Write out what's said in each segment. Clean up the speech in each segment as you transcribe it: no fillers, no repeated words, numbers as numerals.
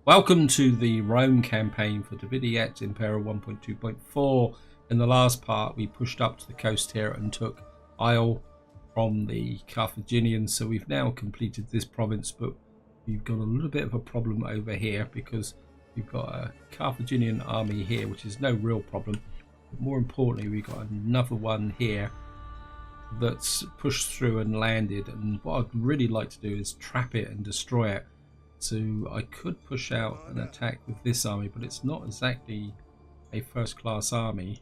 Welcome to the Rome campaign for Vidi Et Impera 1.2.4. In the last part we pushed up to the coast here and took Isle from the Carthaginians, so we've now completed this province, but we've got a little bit of a problem over here because we've got a Carthaginian army here, which is no real problem, but more importantly we've got another one here that's pushed through and landed, and what I'd really like to do is trap it and destroy it. So I could push out an attack with this army, but it's not exactly a first-class army.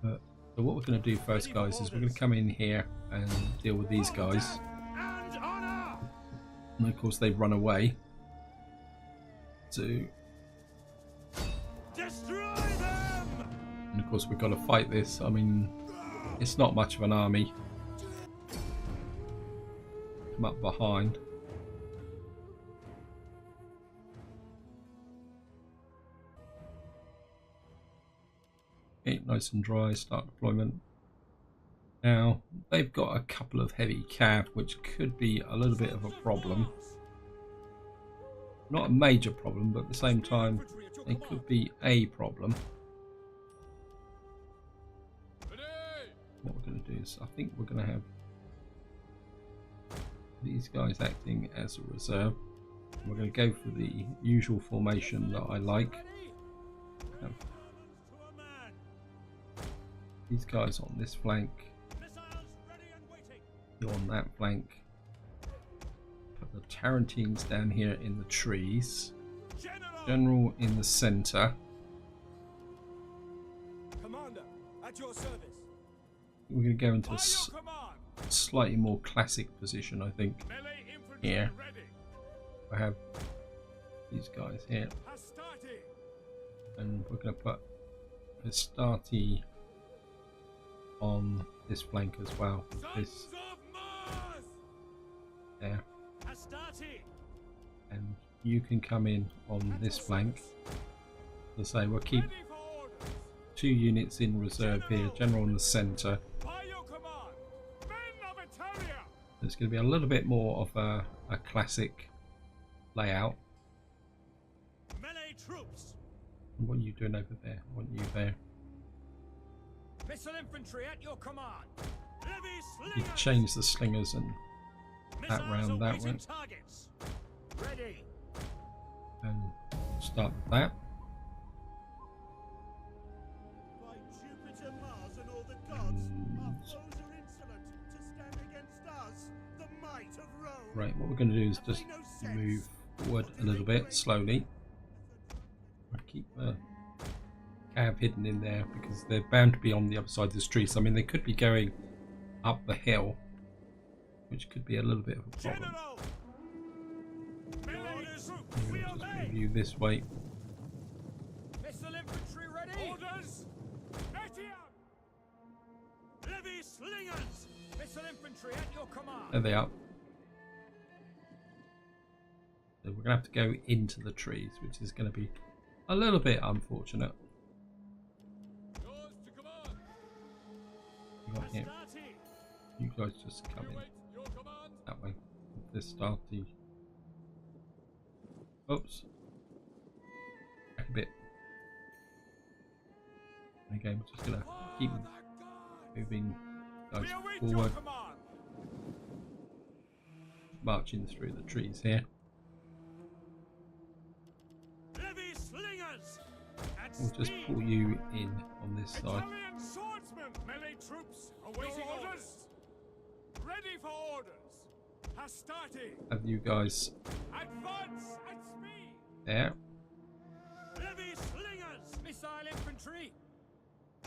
So what we're going to do first, guys, is we're going to come in here and deal with these guys. And of course they've run away. So, destroy them! And of course we've got to fight this. I mean, it's not much of an army. Come up behind. Okay, nice and dry, start deployment. Now, they've got a couple of heavy cav, which could be a little bit of a problem. Not a major problem, but at the same time, it could be a problem. What we're going to do is, I think we're going to have these guys acting as a reserve. We're going to go for the usual formation that I like. These guys on this flank, you on that flank. Put the Tarantines down here in the trees. General in the centre. Commander, at your service. We're going to go into a slightly more classic position, I think. Here, I have these guys here, and we're going to put Hastati on this flank as well. This there, and you can come in on this flank. As I say, we'll keep 2 units in reserve here. General in the centre. There's going to be a little bit more of a classic layout. What are you doing over there? I want you there. Missile infantry at your command. You can change the slingers and that round that way. Ready. And start with that. By Jupiter, Mars, and all the gods, our foes are insolent to stand against us, the might of Rome. Right, what we're going to do is just move forward a little bit slowly. Keep cav hidden in there because they're bound to be on the other side of the streets. I mean, they could be going up the hill, which could be a little bit of a problem. Just move you this way. Missile infantry ready. Orders. Levy slingers. Missile infantry at your command. There they are. So we're gonna have to go into the trees, which is going to be a little bit unfortunate. Here. You guys just come in that way. This starty. Oops. Back a bit. Okay, we're just gonna keep moving guys forward. Marching through the trees here. We'll just pull you in on this side. Melee troops awaiting orders. Ready for orders. Hastati. Have you guys advance at speed. There. Heavy slingers. Missile infantry.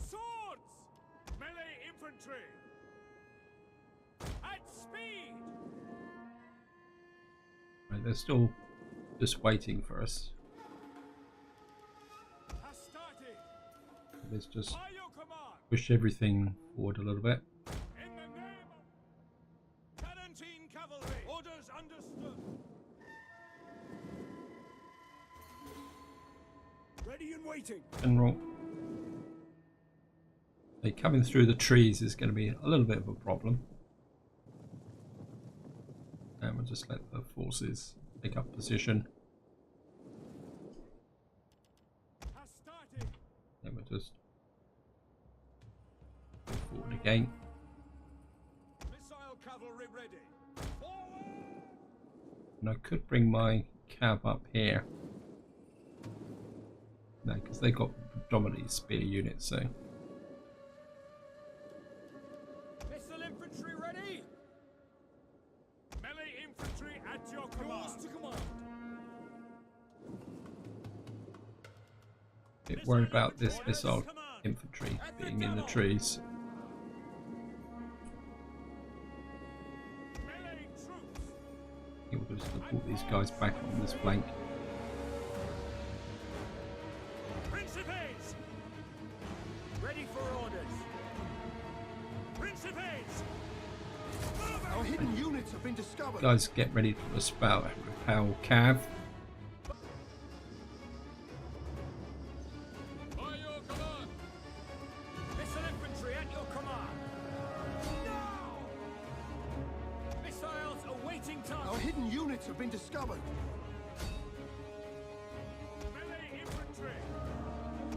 Swords. Melee infantry. At speed. Right, they're still just waiting for us. Hastati. Let's just push everything forward a little bit. In the name of Tarantine cavalry, orders understood. Ready and waiting. General. They coming through the trees is going to be a little bit of a problem. And we'll just let the forces take up position. just go forward again. Missile cavalry ready. Forward! And I could bring my cav up here. No, because they got predominantly spear units, so. Missile infantry ready. Melee infantry at your command. To command. Bit worried about this missile infantry being in the trees. Melee troops. He will just put these guys back on this flank. Principes. Ready for orders. Principes. Our hidden units have been discovered. Guys, get ready for the spell. Repel cav. By your command. Missile infantry at your command. Now. Missiles awaiting target. Our hidden units have been discovered. Melee infantry.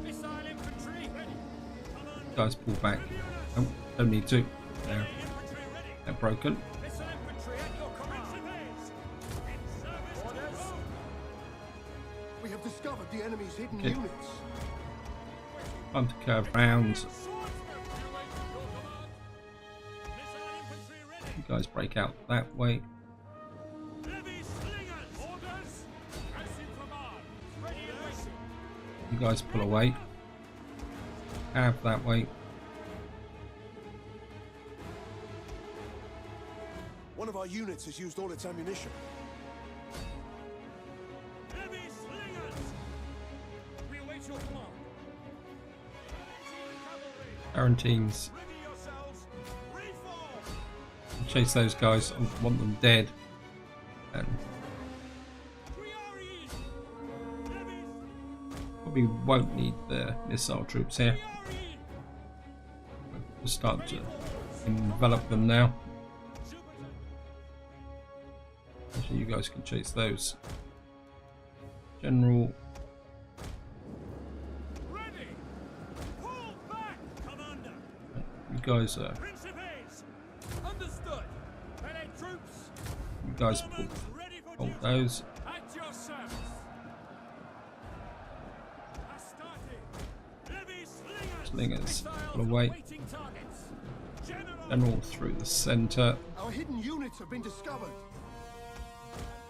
Missile infantry ready. Command. Guys, pull back. Oh, don't need to. Melee infantry ready. They're broken. Missile infantry at your command. Principes. In service to Rome. We have discovered the enemy's hidden Okay. units. Time to curve round. Swordsmen awaiting your command. Missile infantry ready. You guys break out that way. Heavy slingers. Orders. As you command. Ready and waiting. You guys pull away. Cav that way. One of our units has used all its ammunition. Heavy slingers. We await your command. Quarantines. Ready yourselves. Reform. Chase those guys. I want them dead. And Triarii. Heavy. probably won't need the missile troops here. Triarii. We'll start to envelop them now. Actually, you guys can chase those. General. Ready. Pull back, commander. You guys are. Principes. Understood. Melee troops. You guys pull. Romans ready for Hold duty. those. At your service. Astarte. Heavy slingers. Slingers. Missiles Pull away. awaiting targets. General. General through the center. Our hidden units have been discovered.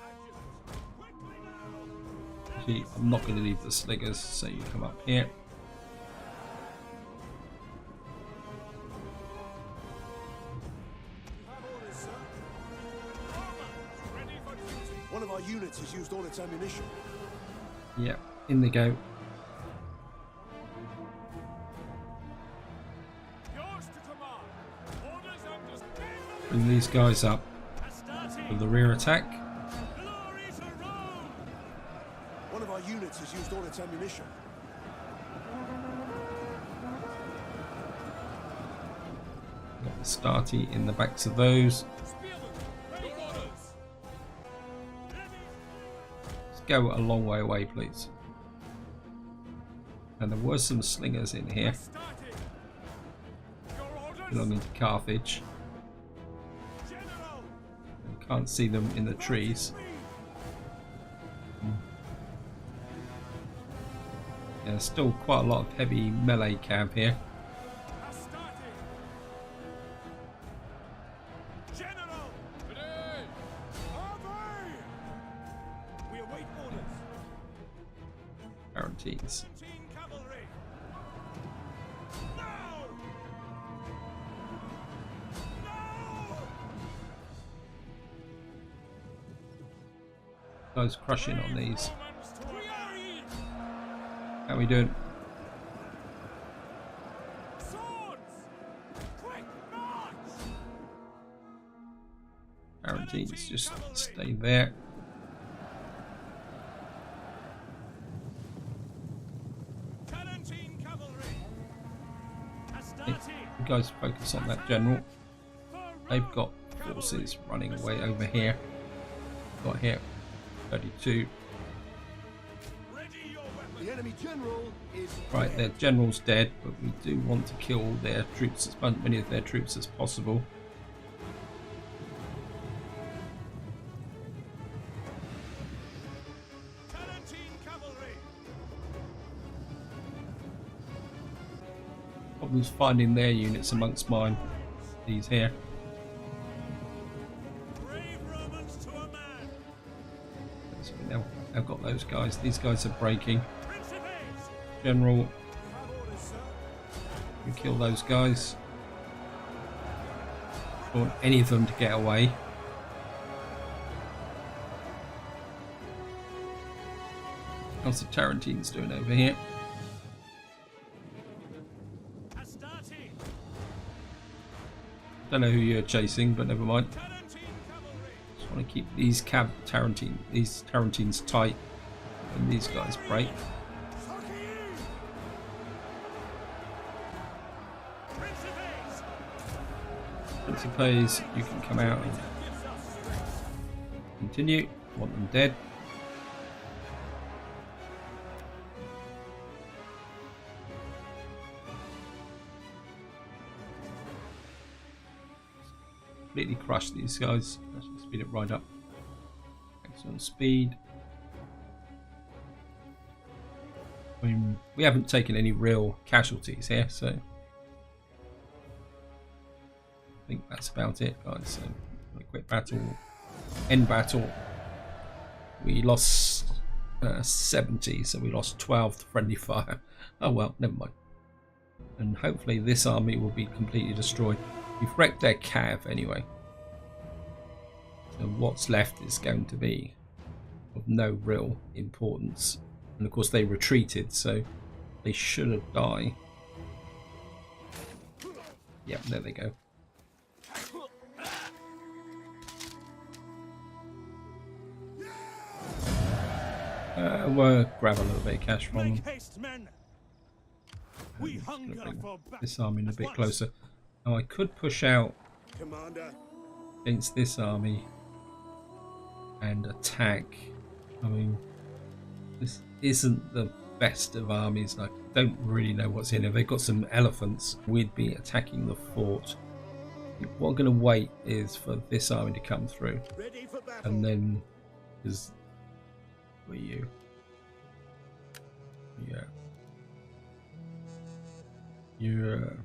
Adjutants. Quickly now. See, I'm not going to leave the slingers, so you come up here. You have orders, sir. Roma, ready for duty. One of our units has used all its ammunition. Yeah, in they go. Yours to command. Orders understood. Bring these guys up Astarte. for the rear attack. Glory to Rome. One of our units has used all its ammunition. Got the starty in the backs of those. Spearmen, ready orders. Let's go a long way away, please. And there were some slingers in here Astarte. Your orders. belonging to Carthage. General. You can't see them in the trees. Yeah, there's still quite a lot of heavy melee cav here. Astarte. General. Ready. Away. We await orders. Quarantines. 17 cavalry. Now. Now. Guys crushing on these. Romans to Triarii. How we doing? Swords. Quick march. Quarantines, just stay there. 17 cavalry. Hey, Astarte. you guys focus on that general. They've got forces running away over here. Got here 32. Ready your weapons. The enemy general is Right, their general's dead, but we do want to kill their troops, as many of their troops as possible. Problems finding their units amongst mine. These here. Brave Romans to a man. So we now I've got those guys. These guys are breaking. Principes. General, Have orders, sir. we kill those guys. Don't want any of them to get away. How's the Tarentines doing over here? Astarte. Don't know who you're chasing, but never mind. Tarentine cavalry. Just want to keep these Tarentines tight, and these guys break. Principes. Principes, you can come out and continue. Want them dead. Completely crush these guys. Let's just speed it right up. Excellent speed. I mean, we haven't taken any real casualties here, so I think that's about it, guys. So, a quick battle, end battle. We lost 70, so we lost 12 to friendly fire. Oh well, never mind. And hopefully this army will be completely destroyed. We've wrecked their cav anyway. So what's left is going to be of no real importance. And of course they retreated, so they should have died. Yep, there they go. We'll grab a little bit of cash from them. Make haste, men. We hunger for battle. This army a bit closer. Now I could push out Commander. against this army and attack. I mean, this isn't the best of armies. I don't really know what's in it. They've got some elephants. We'd be attacking the fort. What I'm going to wait is for this army to come through, Ready for battle. and then is where you? Yeah, you're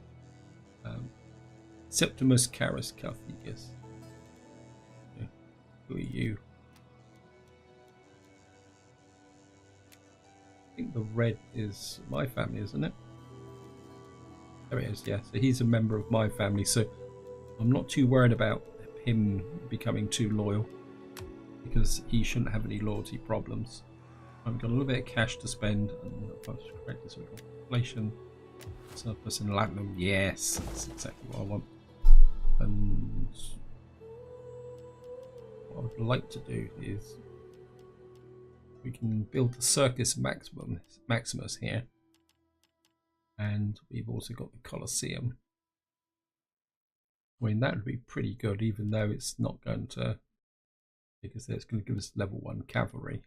Septimus Carus Carthagus. Yeah. Who are you? I think the red is my family, isn't it? There it is, yeah. So he's a member of my family, so I'm not too worried about him becoming too loyal, because he shouldn't have any loyalty problems. I've got a little bit of cash to spend, and if I was correct, this inflation, surplus in Latinum. Yes, that's exactly what I want. And what I would like to do is we can build the Circus Maximus here, and we've also got the Colosseum. I mean, that would be pretty good, even though it's not going to, because it's going to give us level 1 cavalry.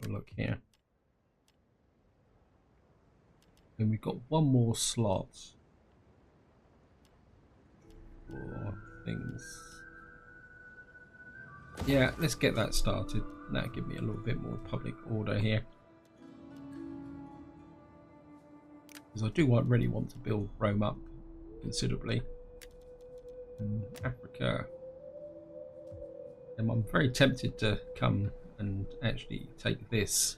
Look here. And we've got one more slot for things. Yeah, let's get that started. That'll give me a little bit more public order here. Because I do really want to build Rome up considerably. And Africa. And I'm very tempted to come and actually take this,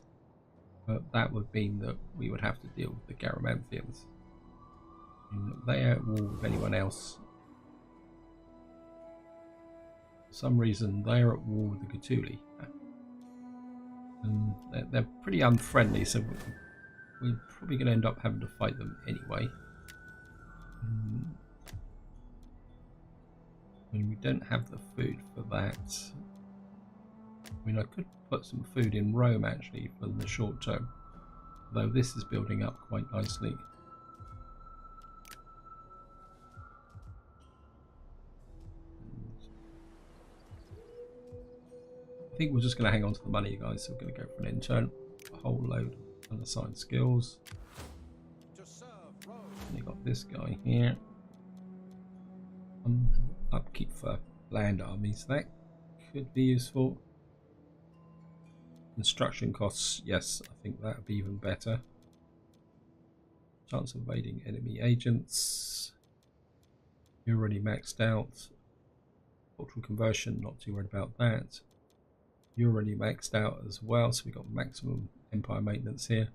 but that would mean that we would have to deal with the Garamanthians. And they are at war with anyone else. For some reason they are at war with the Gaetuli, and they're pretty unfriendly, so we're probably going to end up having to fight them anyway. I mean, we don't have the food for that. I mean, I could put some food in Rome actually for the short term, though this is building up quite nicely. I think we're just going to hang on to the money, guys. So we're going to go for an intern. A whole load of unassigned skills. And you got this guy here. Upkeep for land armies. That could be useful. Construction costs, yes, I think that would be even better. Chance of evading enemy agents. You're already maxed out. Cultural conversion, not too worried about that. You're already maxed out as well, so we've got maximum empire maintenance here.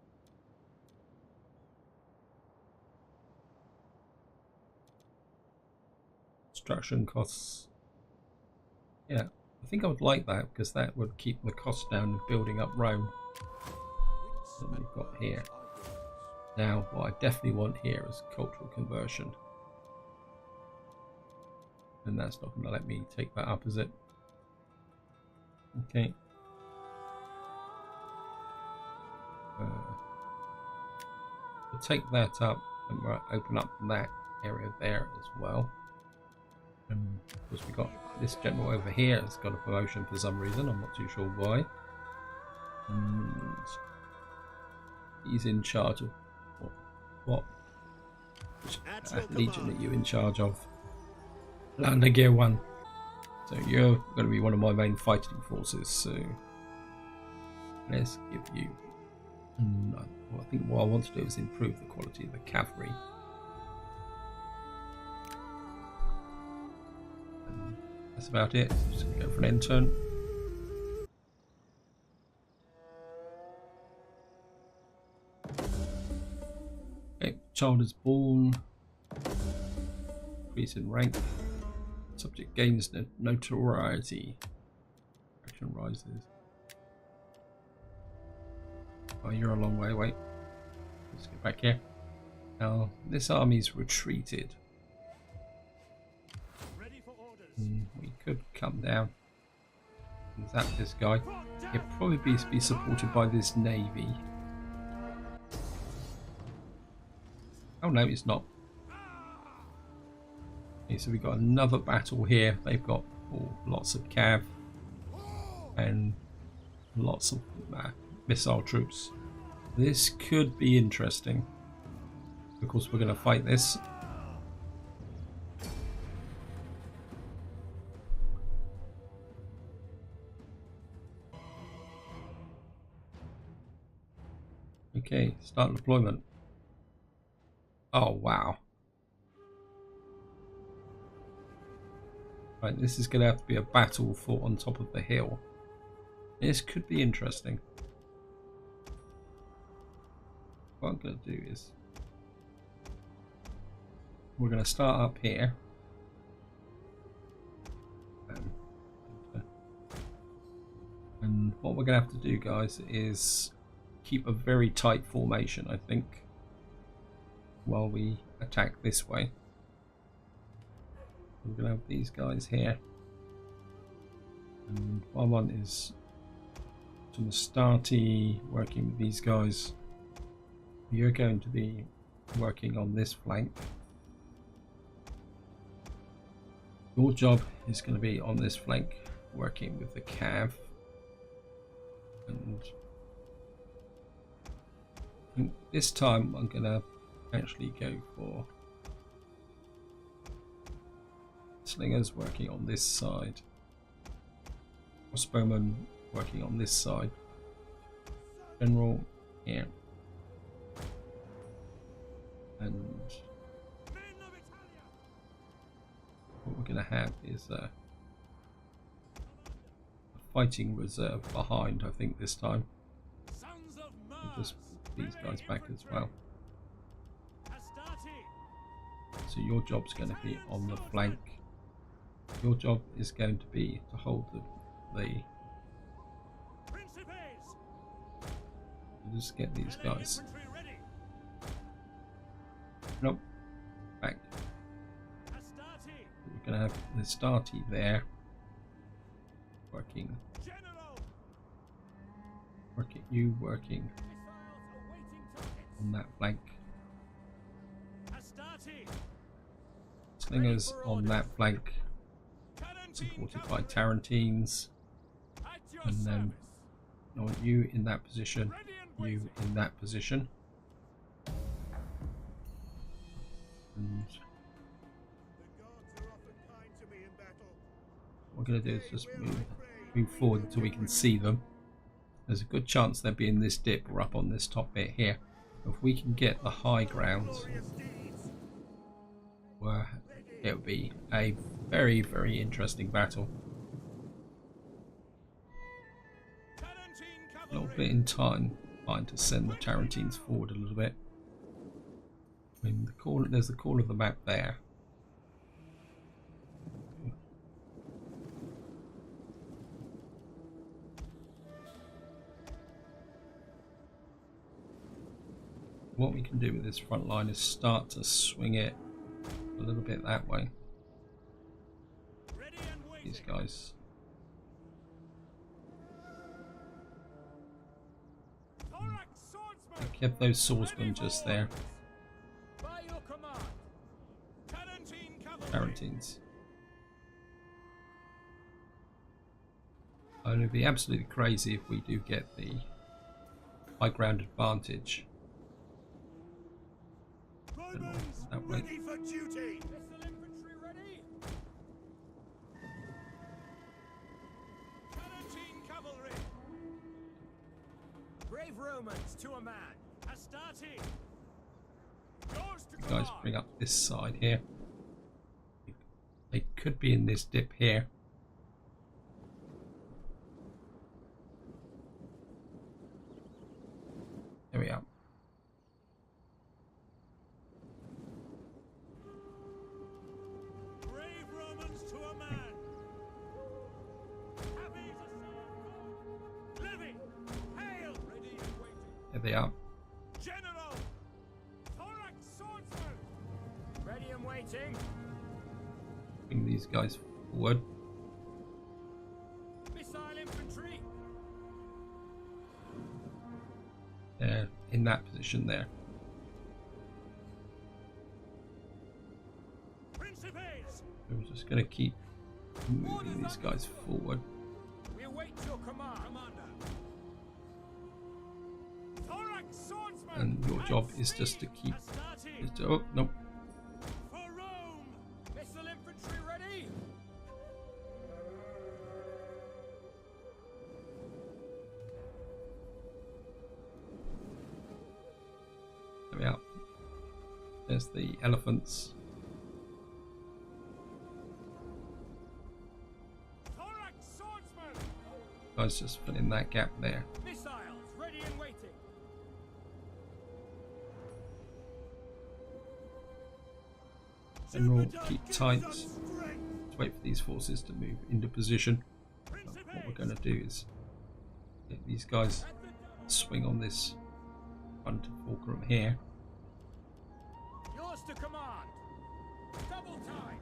Construction costs. Yeah, I think I would like that because that would keep the cost down of building up Rome. That we've got here. Now, what I definitely want here is cultural conversion. And that's not going to let me take that up, is it? Okay. We'll take that up and we'll open up that area there as well. And of course we got this general over here has got a promotion for some reason, I'm not too sure why. And he's in charge of what? Which legion are you in charge of? Lander Gear 1. So you're going to be one of my main fighting forces, so let's give you... I think what I want to do is improve the quality of the cavalry. And that's about it. So I'm just going to go for an intern. Okay, child is born. Increase in rank. Subject gains notoriety. Action rises. Oh, you're a long way away. Let's get back here. Now, this army's retreated. Ready for orders. We could come down and zap this guy. He'll probably be supported by this navy. Oh no, it's not. Okay, so we've got another battle here. They've got lots of cav and lots of missile troops. This could be interesting. Of course, we're going to fight this. Okay, start deployment. Oh wow. Right, this is going to have to be a battle fought on top of the hill. This could be interesting. What I'm going to do is we're going to start up here. And what we're going to have to do, guys, is keep a very tight formation, I think, while we attack this way. We're going to have these guys here. And what I want is some Astarte working with these guys. You're going to be working on this flank. Your job is going to be on this flank working with the cav. And I think this time I'm going to actually go for slingers working on this side, crossbowmen working on this side, general here, and what we're going to have is a fighting reserve behind, I think, this time. We'll just put these guys back as well. So your job's going to be on the flank. Your job is going to be to hold the just get these guys. Nope. Back. We're going to have the Astarte there. Working. You working on that flank. Slingers on that flank, supported by Tarantines, and then I want you in that position, you in that position. And what we're going to do is just move forward until we can see them. There's a good chance they'll be in this dip or up on this top bit here. If we can get the high ground, well, it would be a very, very interesting battle. A little bit in time, trying to send the Tarentines forward a little bit. I mean, there's the call of the map there. What we can do with this front line is start to swing it a little bit that way. These guys. I kept those swordsmen just there. Tarentines. And it'd be absolutely crazy if we do get the high ground advantage. That way. Ready for duty. Missile infantry ready. Tarentine cavalry. Brave Romans to a man. Astarte. Yours to You guys bring up this side here. They could be in this dip here. There we are. Brave Romans to a man. Happy to serve. Levy. Hail. Ready and waiting. There they are. General. Thorax swordsman. Ready and waiting. Bring these guys forward. Missile infantry. They're in that position there. Principes. We're just going to keep moving these guys forward. We await your command, Commander. Thorax swordsman. And your job is just to keep. Astarte. Oh, nope. For Rome. Missile infantry ready. There we are. There's the elephants. Thorax swordsman. Guys, just fill in that gap there. Missiles ready and waiting. General, Super keep Dog tight. gives us strength. Let's wait for these forces to move into position. But what we're going to do is get these guys At the double. swing on this front fulcrum here. Yours to command. Double time.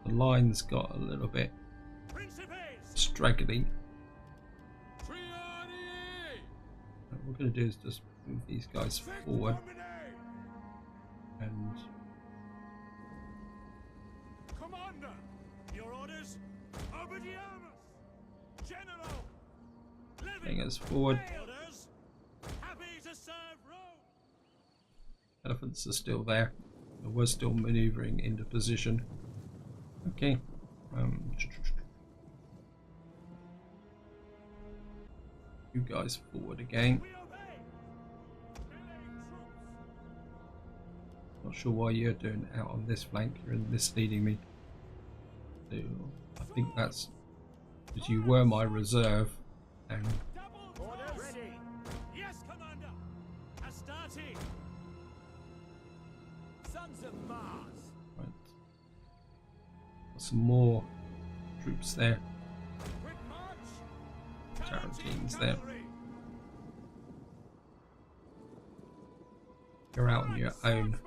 The line's got a little bit Principes. straggly. Triadi. What we're going to do is just move these guys forward and Commander, your orders. Obediamus. General. bring us forward. Orders. Happy to serve Rome. Elephants are still there. We're still maneuvering into position. Okay. You guys forward again. We obey. Relaying troops. Not sure why you're doing it out on this flank. You're misleading me. So I think that's because you were my reserve, and Double orders. Ready. Yes, Commander. Astarte. Sons of Mars. right, got some more troops there. Quick march. Tarentines there. Cavalry. You're out on your own. Swordsman.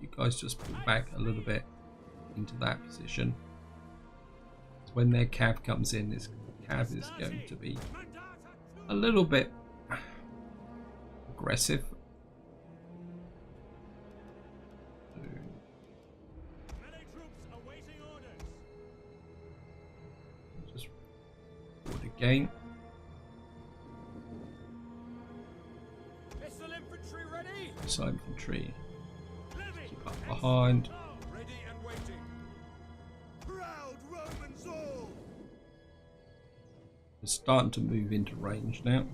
You guys just pull back a little bit into that position. So when their cav comes in, this cav is going to be Mandata a little bit aggressive. again. Missile infantry ready. Missile infantry. Living. Keep up behind. Ready and waiting. Proud Romans all. We're starting to move into range now.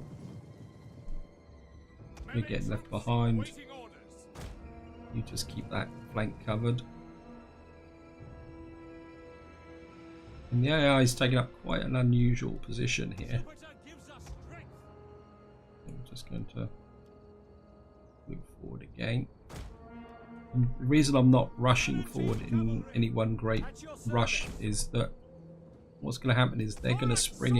You're getting left behind. Waiting orders. You just keep that flank covered. And the AI is taking up quite an unusual position here. Twitter gives us strength. I'm just going to move forward again. And the reason I'm not rushing forward in any one great rush is that what's going to happen is they're going to spring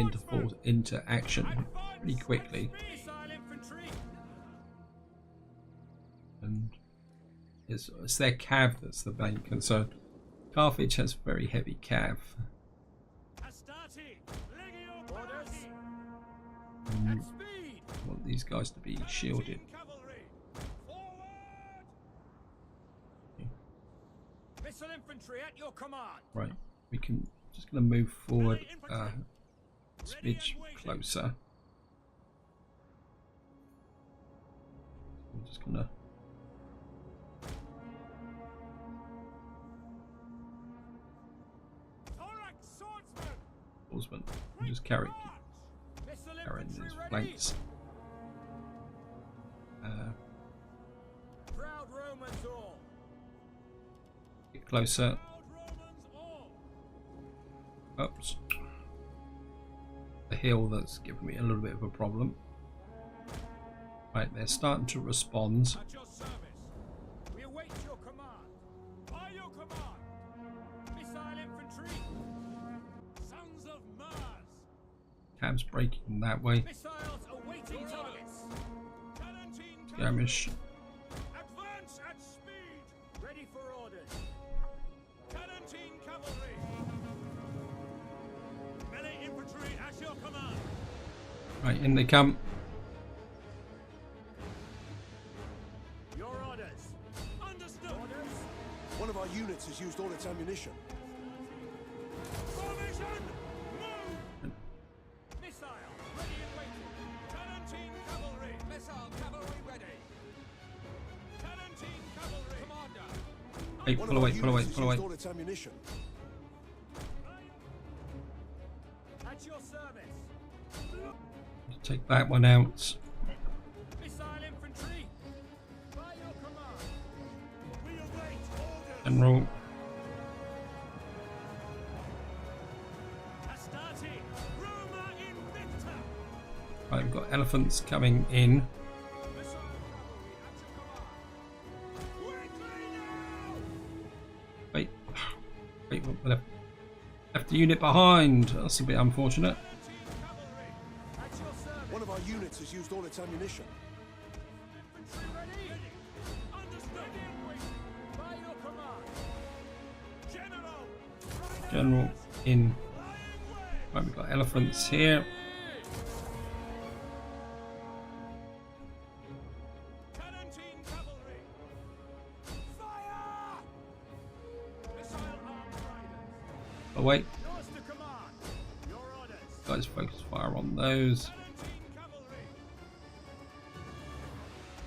into action pretty quickly. Missile infantry. And it's their cav that's the main concern. Carthage has very heavy cav. Astarte. Legio orders. And At speed. I want these guys to be shielded. Cavalry. Forward. Missile infantry at your command. Right, we can just going to move forward a smidge closer. I'm just going to Swordsman, just carrying these flanks. Proud Romans all. Get closer. Proud Romans all. Oops. The hill that's giving me a little bit of a problem. Right, they're starting to respond. At your service. We await your command. By your command. Missile infantry. Sons of Mars. Cabs breaking that way. Missiles awaiting targets. Cannontine Skirmish. advance at speed. Ready for orders. Cannontine cavalry. Melee infantry at your command. Right, in they come. Your orders. Understood. Orders. One of our units has used all its ammunition. Formation. Move. Missile ready and waiting. Cannontine cavalry. Missile cavalry ready. Cannontine cavalry. Commander. Hey, One pull of our away, pull away, units pull has away. used all its ammunition. At your service. Take that one out. Missile infantry. By your command. We await orders. General. Astarte. Roma invicta. Right, we've got elephants coming in. Missile cavalry at your command. Quickly now. Wait, wait, left the unit behind. That's a bit unfortunate. Cannontine cavalry. At your service. One of our units has used all its ammunition. Infantry ready. Understood. Ready and waiting. By your command. General. General in. Flying way. Right, we've got elephants here. Cannontine cavalry. Fire! Missile armed riders. Oh wait, Yours to command. Your orders. guys, focus fire on those. Cannontine cavalry.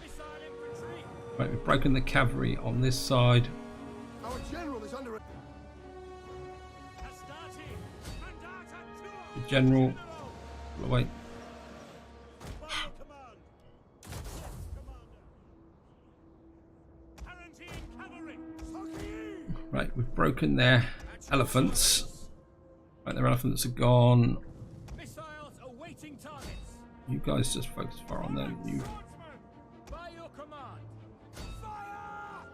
Missile infantry. Right, we've broken the cavalry on this side. Our general is under. Astarte. Mandata The Tua. general. Oh wait, By your command. Yes, Commander. Cannontine cavalry. Saki. right, we've broken their elephants. Right, their elephants are gone. Missiles awaiting targets. You guys just focus fire on them. You Swordsman. By your command. Fire!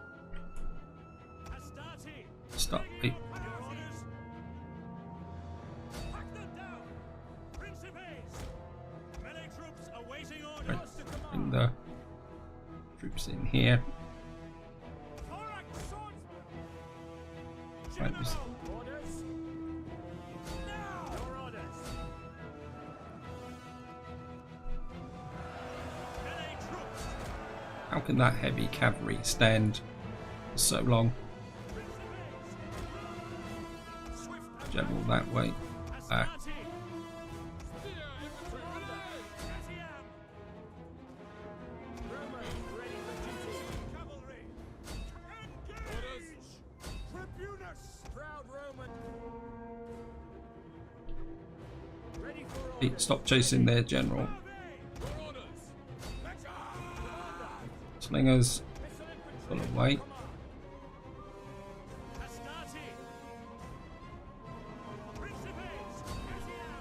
Astarte. stop. Hey, Your orders. Hack them down. Principes. Melee troops awaiting orders right, to bring command. the troops in here. Thorax swordsman. Right, just General. Orders. Now. Your orders. Melee troops. how can that heavy cavalry stand for so long? Principes. Swift General that way. Astarte. Hey, stop chasing their general. Slingers, pull away.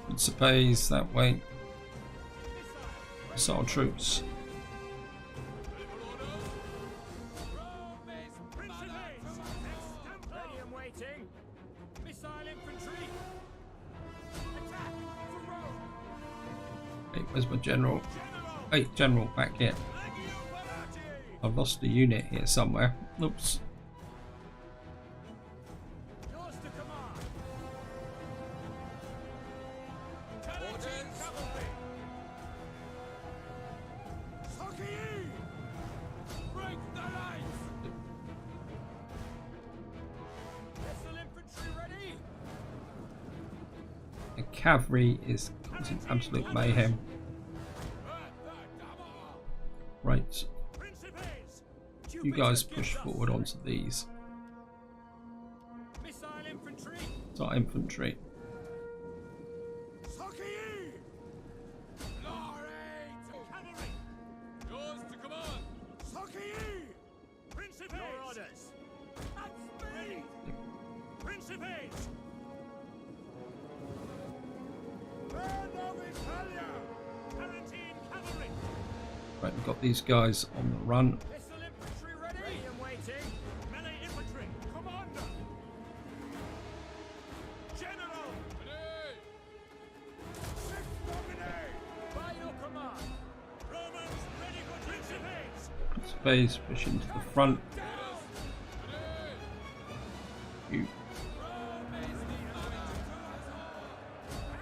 Principes that way. Assault troops. Hey, where's my general? Hey, general, back here. I've lost a unit here somewhere. Oops. The cavalry is causing absolute mayhem. Right. You guys push forward onto these. It's our infantry. Right, we've got these guys on the run. Principes push into the front.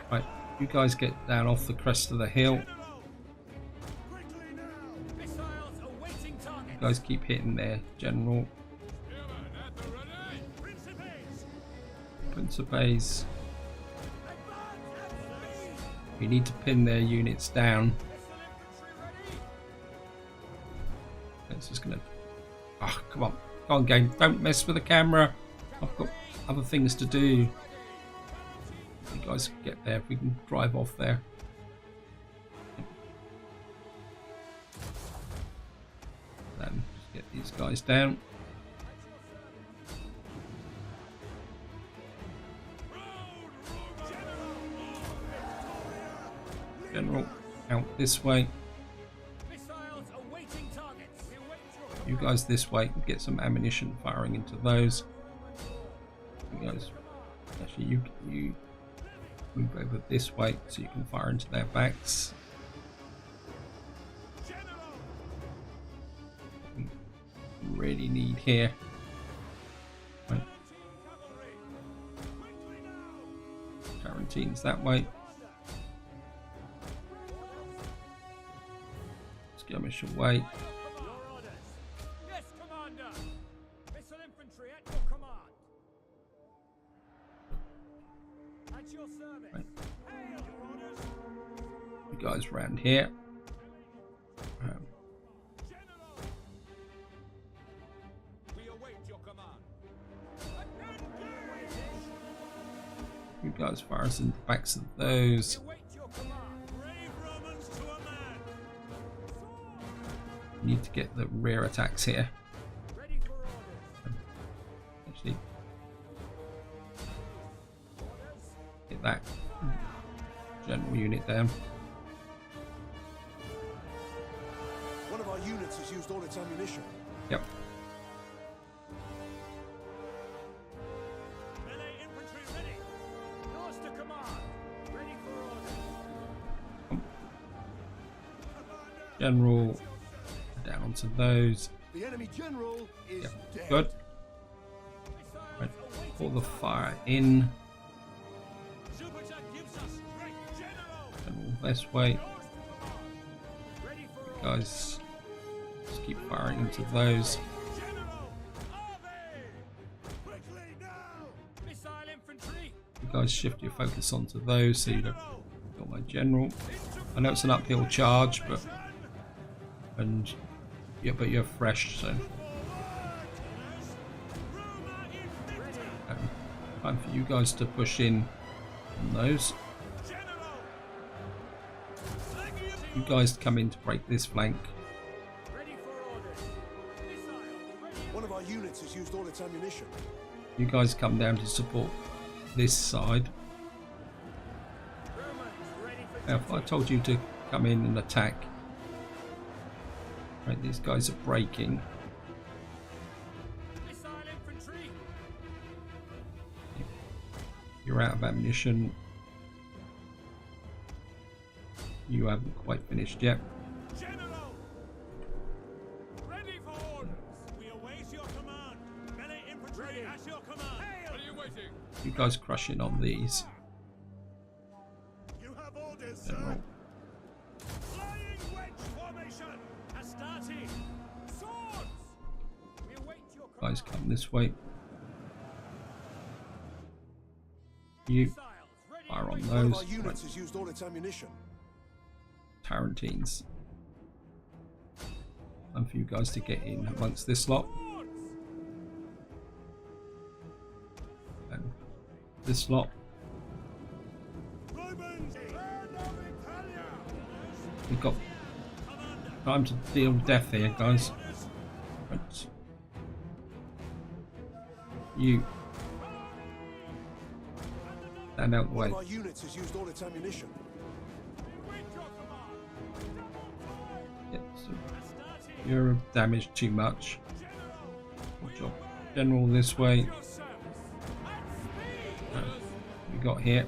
Right, you guys get down off the crest of the hill. You guys keep hitting their general. Principes. You need to pin their units down. It's just gonna. Ah, come on, come on, game! Don't mess with the camera. I've got other things to do. You guys get there. We can drive off there. Then just get these guys down. General, out this way. You guys this way, get some ammunition firing into those. You guys, actually, you move over this way so you can fire into their backs. We really need here. Right. Quarantines that way. Skirmish away. Right. You guys around here. You guys fire us in the backs of those. You need to get the rear attacks here. Actually, get that general unit down. One of our units has used all its ammunition. Yep. General down onto those. The enemy general is dead. Good. Right. Pull the fire in. General this way. You guys just keep firing into those. You guys shift your focus onto those so you don't kill my general. I know it's an uphill charge, but but you're fresh, so time for you guys to push in on those. You guys come in to break this flank. Ready for orders. Missile ready. One of our units has used all its ammunition. You guys come down to support this side. Romans ready for Now, if I told you to come in and attack. Right, these guys are breaking. missile infantry. You're out of ammunition. You haven't quite finished yet. General. Ready for orders. We await your command. Melee infantry at your command. Hail. What are you waiting? You guys crush in on these. You have orders, General. Flying wedge formation. Astarte. Swords. We await your command. Guys come this way. You Missiles ready. fire on Wait. One of those. our Right, units has used all its ammunition. Tarantines. Time for you guys to get in amongst this lot. Swords. And this lot. Romans. Burn of Italia. We've got Commander. time to deal death here, guys. Right. You stand out the One way. of our units has used all its ammunition. We await your command. Double time. Yeah, so Astarte. you're damaged too much. General. Good job. General this way. Your service. At speed. You got here.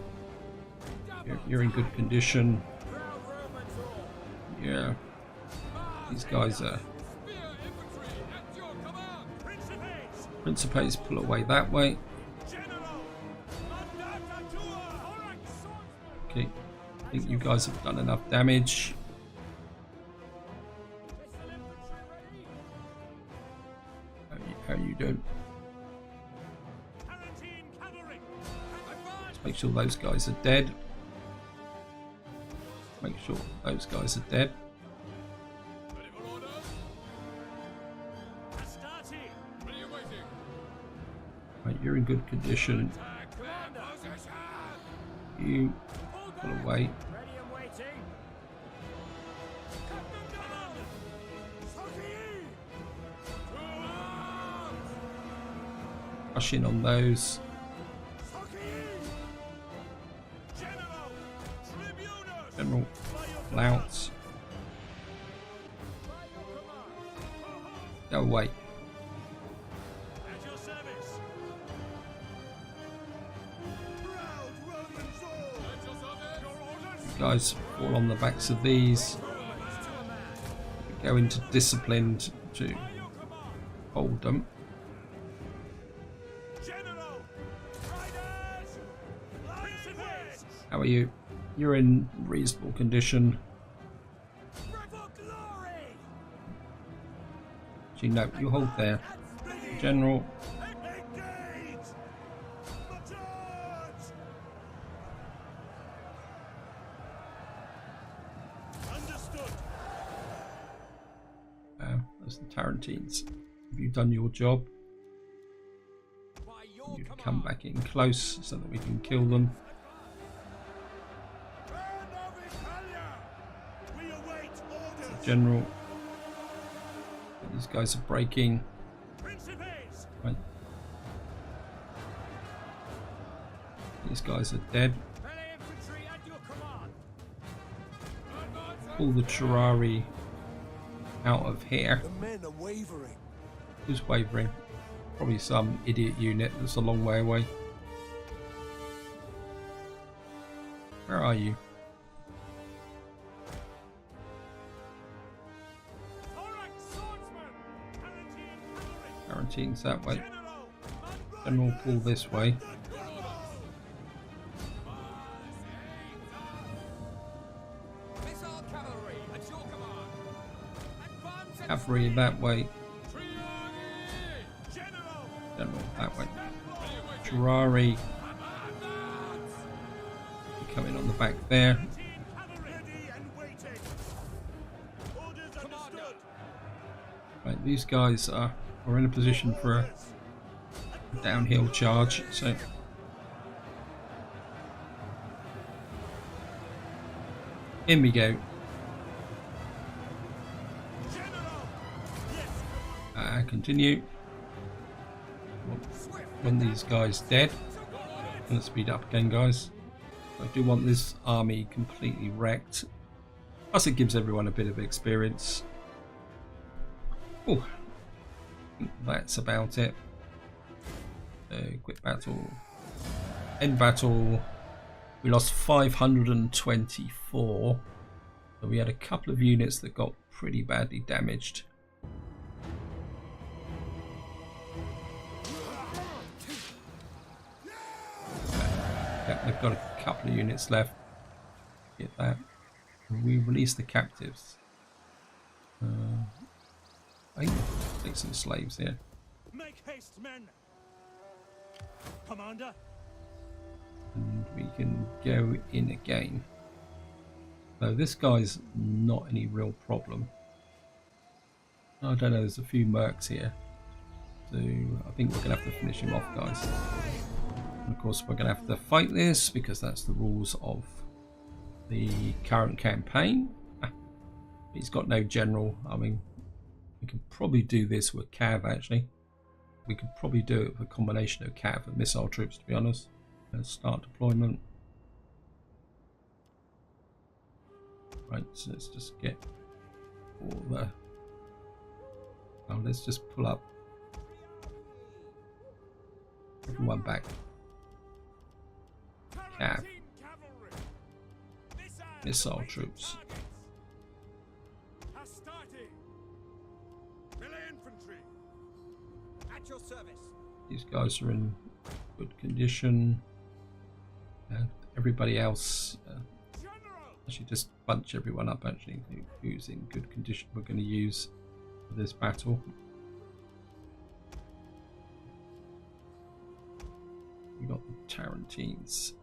You're in good condition. Proud Romans all. Yeah. These guys are Spear infantry at your command. Principes. Principes pull away that way. General. Mandata tua. Alright, swordsman. Okay. I think you guys have done enough damage. Missile infantry ready. How you doing? Tarantine cavalry. Advance. Make sure those guys are dead. Make sure those guys are dead. Ready for orders. Astarte. Ready awaiting. Right, you're in good condition. Attack. Commander. Position. You Pull pull back. away. Ready and waiting. Cut them down. Soki. To arms. Rush in on those. Soki. General. Tribunus. General By your Louts. By your command. Go away. At your service. Proud Romans all. At your service. Your orders. You guys fall on the backs of these. Romans to a man. Go into disciplined to By your command. hold them. General. Riders. Principes. How are you? You're in reasonable condition. Rebel glory. So you know, you hold there. General. Engage. The charge. Understood. That's the Tarantines. Have you done your job? By your You command. come back in close so that we can kill them. Burn of Italia. We await orders. General. These guys are breaking. Principes. Right. These guys are dead. Melee infantry at your command. Pull the Terrari out of here. The men are wavering. Who's wavering? Probably some idiot unit that's a long way away. Where are you? Alright, swordsman. Tarantine cavalry. Tarantines that way. General. General pull this way. Missile cavalry at your command. Advance and Cavalry that way. General. General that way. Terrari coming on the back there. Cavalry ready and waiting. Orders understood. Right, these guys are in a position for a downhill charge. So in we go. Continue. When these guys dead, let's speed up again, guys. I do want this army completely wrecked. Plus, it gives everyone a bit of experience. Oh, that's about it. Quit battle. End battle. We lost 524. So we had a couple of units that got pretty badly damaged. Yeah, they've got a couple of units left. Get that. And we release the captives. I think we'll take some slaves here. Make haste, men. Commander. And we can go in again. So this guy's not any real problem. I don't know, there's a few mercs here. So I think we're going to have to finish him off, guys. And of course we're going to have to fight this because that's the rules of the current campaign. He's got no general. I mean, we could probably do this with cav actually. We could probably do it with a combination of cav and missile troops, to be honest. Let's start deployment. Right, so let's just get all the... Oh, let's just pull up everyone back. Cav. Missile troops. These guys are in good condition. Everybody else, actually just bunch everyone up actually who's in good condition we're going to use for this battle. We got the Tarantines.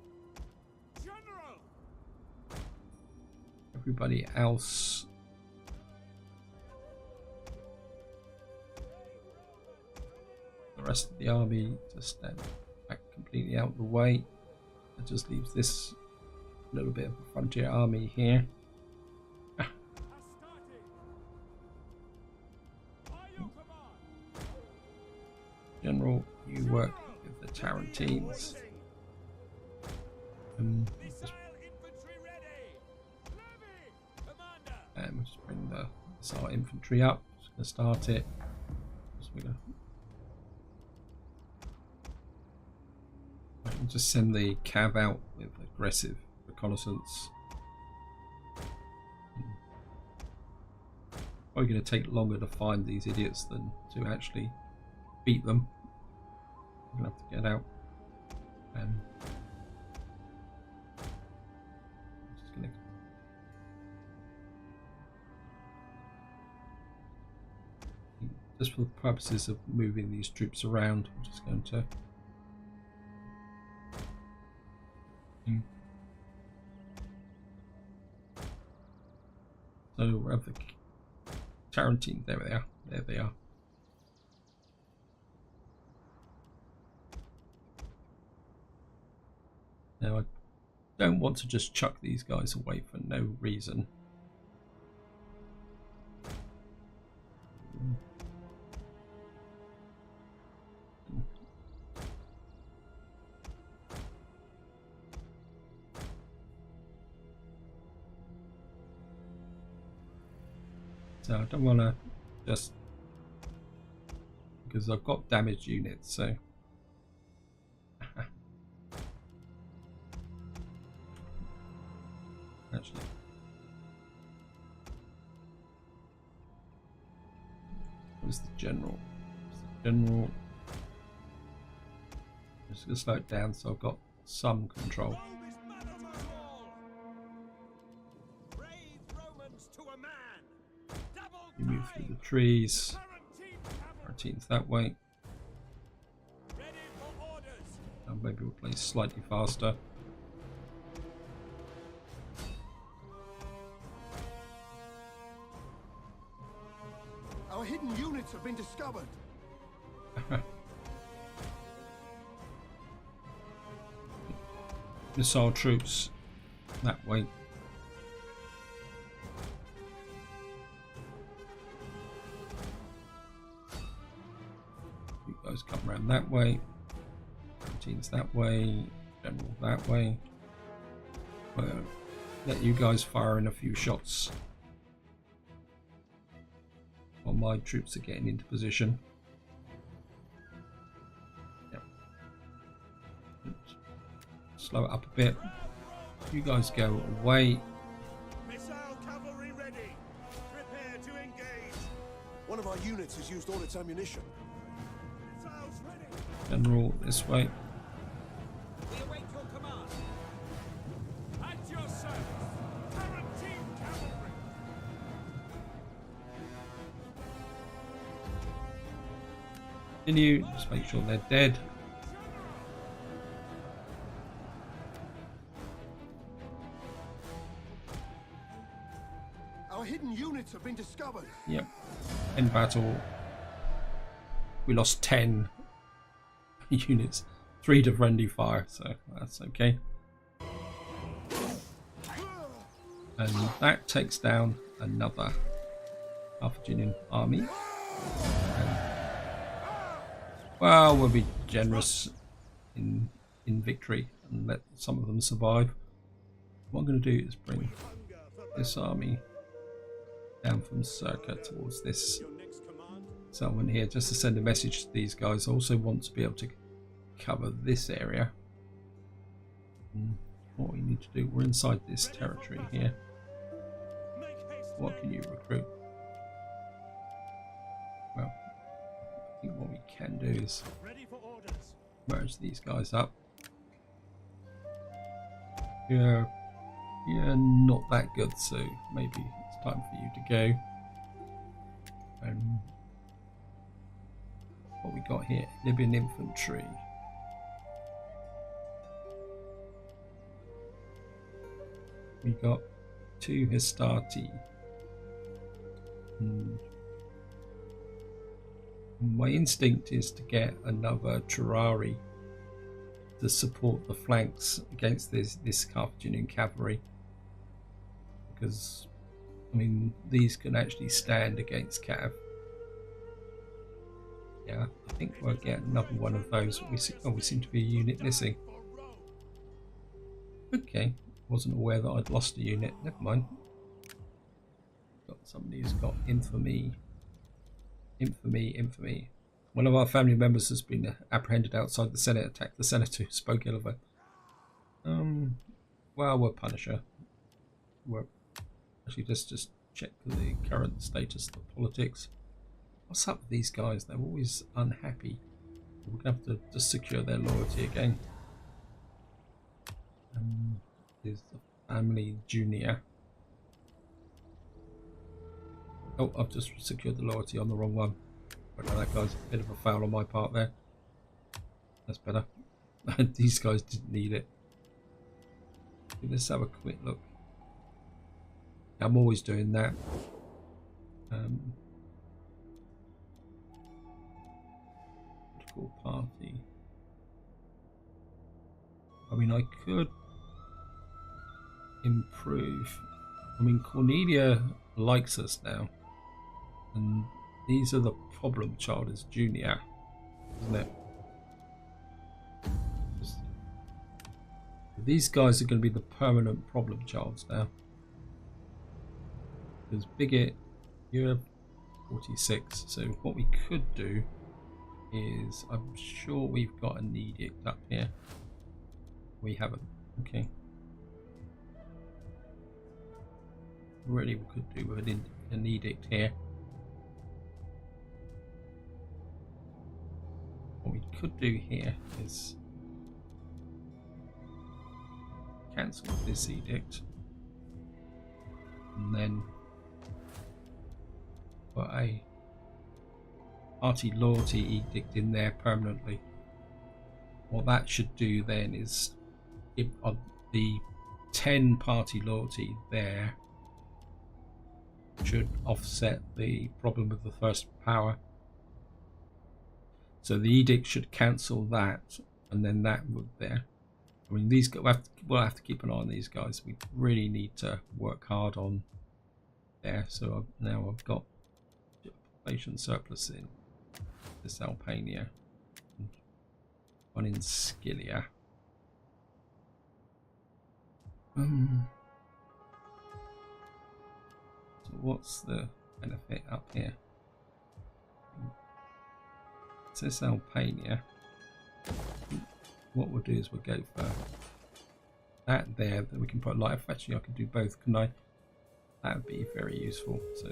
Everybody else the rest of the army just stand back completely out of the way. That just leaves this little bit of a frontier army here. General, you work with the Tarantines. And we'll just bring the missile infantry up. Just going to start it. So we're going to just send the cav out with aggressive reconnaissance. Probably going to take longer to find these idiots than to actually beat them. I'm going to have to get out. Just for the purposes of moving these troops around, I'm just going to so we have the Tarantine. There they are. There they are. Now I don't want to just chuck these guys away for no reason. So I don't want to just, because I've got damaged units, so actually where's the general? General, I'm just going to slow it down so I've got some control. You move through the trees. Tarantines that way. And maybe we'll play slightly faster. Our hidden units have been discovered. Missile troops that way. guys come around that way. Routines that way. General that way. Well, let you guys fire in a few shots while my troops are getting into position. Yep. Slow it up a bit. You guys go away. Missile cavalry ready. Prepare to engage. One of our units has used all its ammunition. Missiles ready. General, this way. We await your command. At your service. Tarantine cavalry. Continue. Just make sure they're dead. Our hidden units have been discovered. Yep. End battle. We lost 10 units. 3 to friendly fire, so that's okay. And that takes down another Carthaginian army. And, well, we'll be generous in victory and let some of them survive. What I'm going to do is bring this army down from Cirta towards this settlement here, just to send a message to these guys. I also want to be able to cover this area. What we need to do, we're inside this territory here. What can you recruit? Well, I think what we can do is merge these guys up. Yeah, not that good, so maybe it's time for you to go. What we got here, Libyan infantry. We got 2 Hastati. My instinct is to get another Terrari to support the flanks against this Carthaginian cavalry, because I mean these can actually stand against Cav. Yeah, I think we'll get another one of those. We seem to be a unit missing. Okay, wasn't aware that I'd lost a unit. Never mind. Got somebody who's got infamy. Infamy. One of our family members has been apprehended outside the Senate, attacked the senator who spoke ill of her. Well, we'll punish her. Actually, let's just check the current status of the politics. What's up with these guys? They're always unhappy. We're going to have to just secure their loyalty again. Is the family Junia. Oh, I've just secured the loyalty on the wrong one. I know that guy's a bit of a foul on my part there. That's better. These guys didn't need it. Let's have a quick look. I'm always doing that. Political party. I mean, I could improve. I mean, Cornelia likes us now, and these are the problem child is Junia, isn't it? These guys are going to be the permanent problem childs now. Because Bigot, you're 46, so what we could do is, I'm sure we've got an edict up here. We haven't. Okay. Really, we could do with an edict here. What we could do here is cancel this edict and then put a party loyalty edict in there permanently. What that should do then is give the 10 party loyalty there should offset the problem with the first power. So the edict should cancel that, and then that would there. I mean, these guys, we'll have to keep an eye on these guys. We really need to work hard on there. So now I've got population surplus in this Albania. one in Scylla. So what's the benefit up here? It says Albania. What we'll do is we'll go for that there, that we can put light. Actually, I can do both, can I? That would be very useful. So,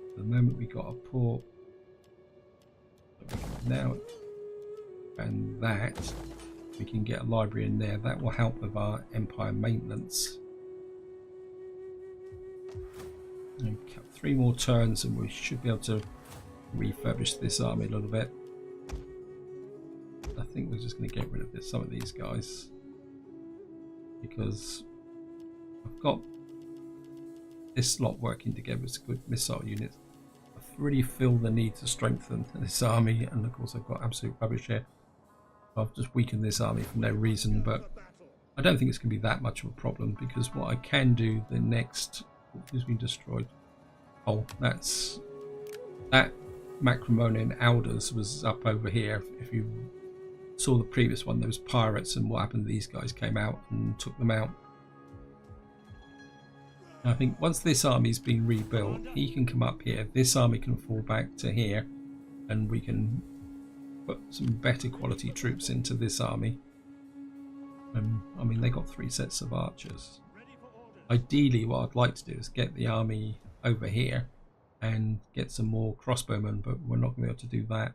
at the moment we got a port. Now, and that we can get a library in there. That will help with our empire maintenance. And 3 more turns, and we should be able to refurbish this army a little bit. I think we're just going to get rid of some of these guys because I've got this lot working together as good missile units. I really feel the need to strengthen this army, and of course I've got absolute rubbish here. I've just weakened this army for no reason, but I don't think it's going to be that much of a problem because what I can do the next... Who's been destroyed? Oh, that's... That Macromonian Alders was up over here. If you saw the previous one, there was pirates, and what happened, these guys came out and took them out. I think once this army's been rebuilt, he can come up here, this army can fall back to here, and we can put some better quality troops into this army. I mean, they got 3 sets of archers. Ideally, what I'd like to do is get the army over here and get some more crossbowmen, but we're not going to be able to do that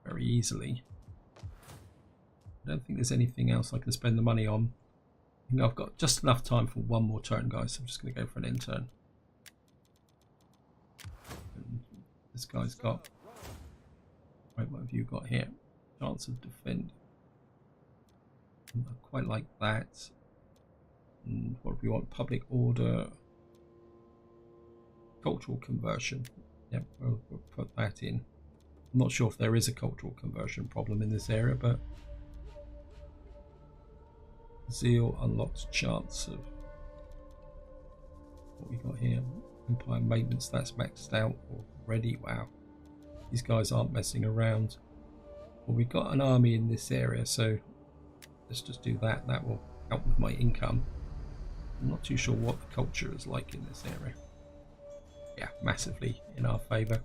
very easily. I don't think there's anything else I can spend the money on. I think I've got just enough time for 1 more turn, guys. So I'm just going to go for an end turn. And this guy's got... Right, what have you got here? Chance of defend. I quite like that. And what do we want? Public order. Cultural conversion. Yep, we'll put that in. I'm not sure if there is a cultural conversion problem in this area, but zeal unlocks chance of what we got here. Empire maintenance, that's maxed out already. Wow, these guys aren't messing around. Well, we've got an army in this area, so let's just do that. That will help with my income. I'm not too sure what the culture is like in this area. Yeah, massively in our favour,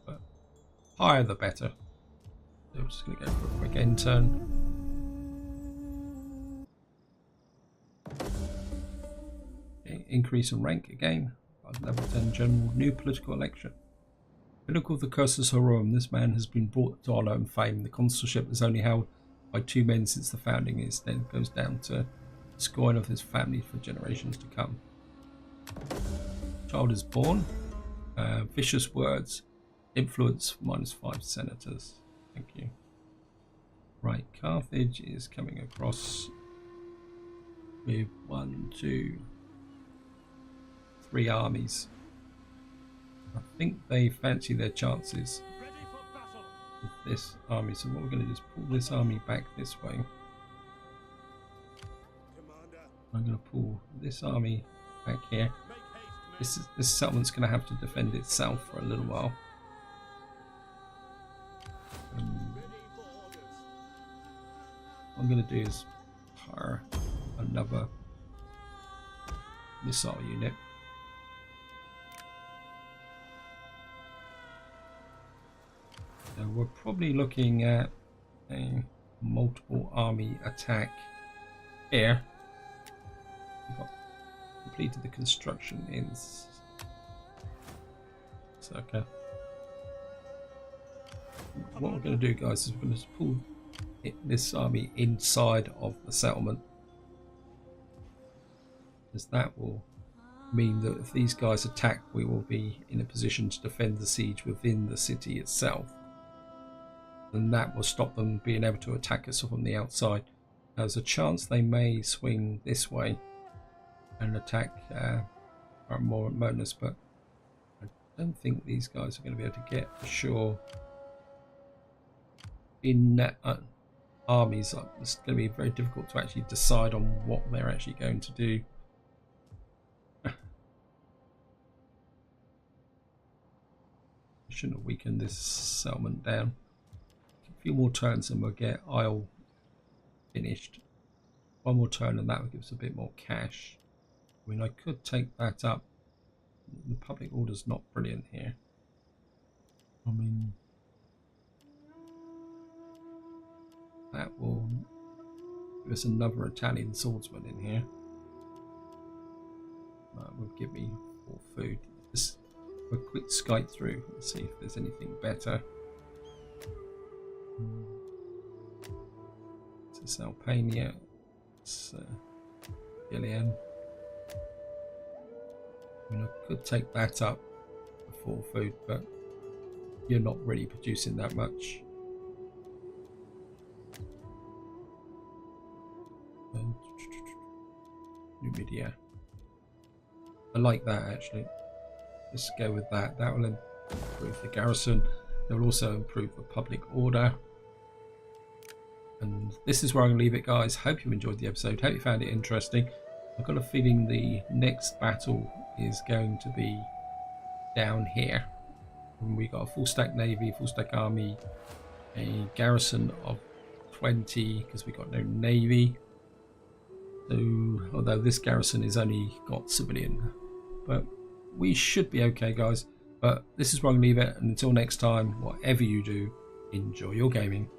but higher the better. So we're just going to go for a quick end turn. Okay, increase in rank again. Level 10 general. New political election. Pinnacle of the Cursus Horum. This man has been brought to honour and fame. The consulship is only held by 2 men since the founding. It then goes down to scorn of his family for generations to come. Child is born. Vicious words. Influence -5 senators. Thank you. Right, Carthage is coming across with 1, 2, 3 armies. I think they fancy their chances with this army. So what we're going to do is pull this army back this way. I'm going to pull this army back here. This settlement's going to have to defend itself for a little while. What I'm going to do is hire another missile unit. So we're probably looking at a multiple army attack here. We've got completed the construction in Circa. What we're going to do, guys, is we're going to pull this army inside of the settlement, because that will mean that if these guys attack, we will be in a position to defend the siege within the city itself, and that will stop them being able to attack us from the outside. There's a chance they may swing this way and attack our more remoteness, but I don't think these guys are going to be able to get ashore in armies. It's going to be very difficult to actually decide on what they're actually going to do. Shouldn't have weakened this settlement down. few more turns and we'll get Isle finished. One more turn and that will give us a bit more cash. I mean, I could take that up. The public order's not brilliant here. I mean, that will give us another Italian swordsman in here. That will give me more food. Just a quick skite through and see if there's anything better. This is Albania. It's Gillian. I mean, I could take that up for food, but you're not really producing that much. Numidia. I like that actually. Let's go with that. That will improve the garrison. It will also improve the public order. And this is where I'm going to leave it, guys. Hope you enjoyed the episode. Hope you found it interesting. I've got a feeling the next battle is going to be down here. And we got a full stack navy, full stack army, a garrison of 20 because we got no navy. So, although this garrison is only got civilian, but we should be okay, guys. But this is where I'm going to leave it. And until next time, whatever you do, enjoy your gaming.